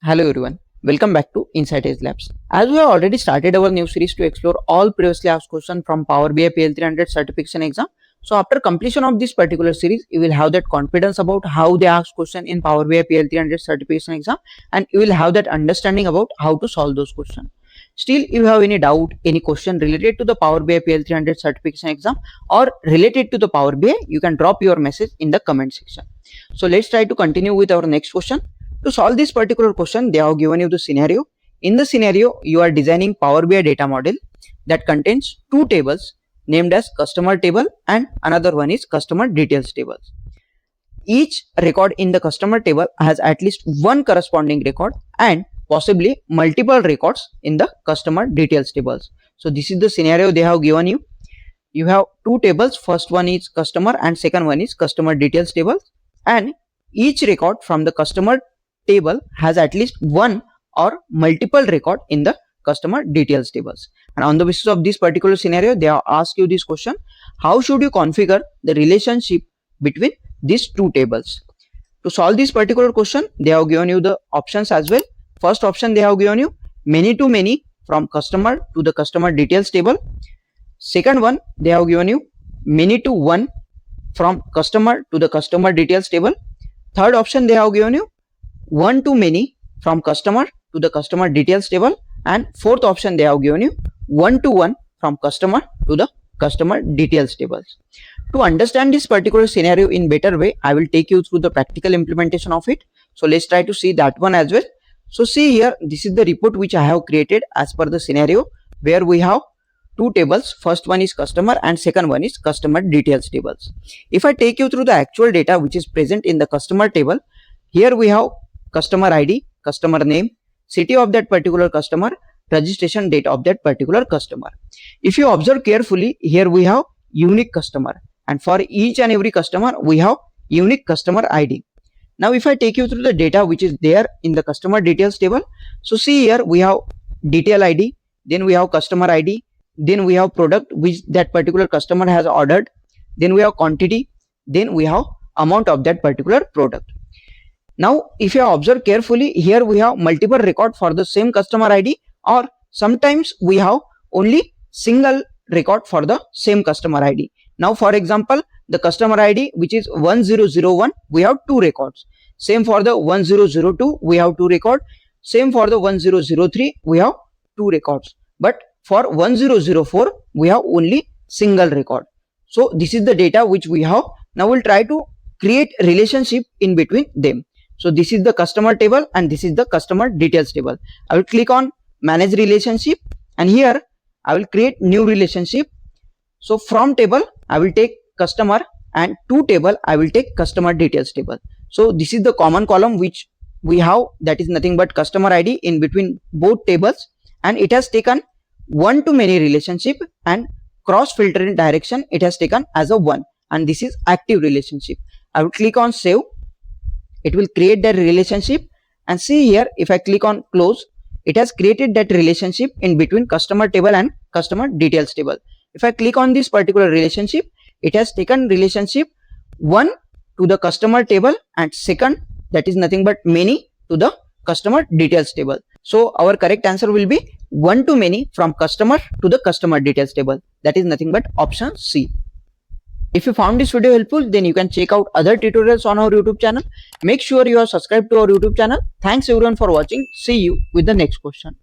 Hello everyone, welcome back to Insight Edge Labs. As we have already started our new series to explore all previously asked questions from Power BI PL300 certification exam. So after completion of this particular series, you will have that confidence about how they ask question in Power BI PL300 certification exam, and you will have that understanding about how to solve those questions. Still, if you have any doubt, any question related to the Power BI PL300 certification exam or related to the Power BI, you can drop your message in the comment section. So let's try to continue with our next question. To solve this particular question, they have given you the scenario. In the scenario, you are designing Power BI data model that contains two tables named as customer table and another one is customer details tables. Each record in the customer table has at least one corresponding record and possibly multiple records in the customer details tables. So this is the scenario they have given you. You have two tables. First one is customer and second one is customer details table, and each record from the customer table has at least one or multiple record in the customer details tables. And on the basis of this particular scenario, they have asked you this question: how should you configure the relationship between these two tables? To solve this particular question, they have given you the options as well. First option, they have given you many to many from customer to the customer details table. Second one, they have given you many to one from customer to the customer details table. Third option, they have given you one to many from customer to the customer details table, and fourth option, they have given you one to one from customer to the customer details tables. To understand this particular scenario in better way, I will take you through the practical implementation of it. So let's try to see that one as well. So see here, this is the report which I have created as per the scenario, where we have two tables. First one is customer and second one is customer details tables. If I take you through the actual data which is present in the customer table, here we have customer ID, customer name, city of that particular customer, registration date of that particular customer. If you observe carefully, here we have unique customer, and for each and every customer we have unique customer ID. Now if I take you through the data which is there in the customer details table, so see here we have detail ID, then we have customer ID, then we have product which that particular customer has ordered, then we have quantity, then we have amount of that particular product. Now if you observe carefully, here we have multiple record for the same customer ID, or sometimes we have only single record for the same customer ID. Now for example, the customer ID which is 1001, we have two records. Same for the 1002, we have two record. Same for the 1003, we have two records. But for 1004, we have only single record. So this is the data which we have. Now we'll try to create relationship in between them. So this is the customer table and this is the customer details table. I will click on manage relationship, and here I will create new relationship. So from table I will take customer, and to table I will take customer details table. So this is the common column which we have, that is nothing but customer ID in between both tables, and it has taken one to many relationship, and cross filtering direction it has taken as a one, and this is active relationship. I will click on save. It will create that relationship, and see here if I click on close, it has created that relationship in between customer table and customer details table. If I click on this particular relationship, it has taken relationship one to the customer table and second, that is nothing but many, to the customer details table. So our correct answer will be one to many from customer to the customer details table, that is nothing but option C. If you found this video helpful, then you can check out other tutorials on our YouTube channel. Make sure you are subscribed to our YouTube channel. Thanks everyone for watching. See you with the next question.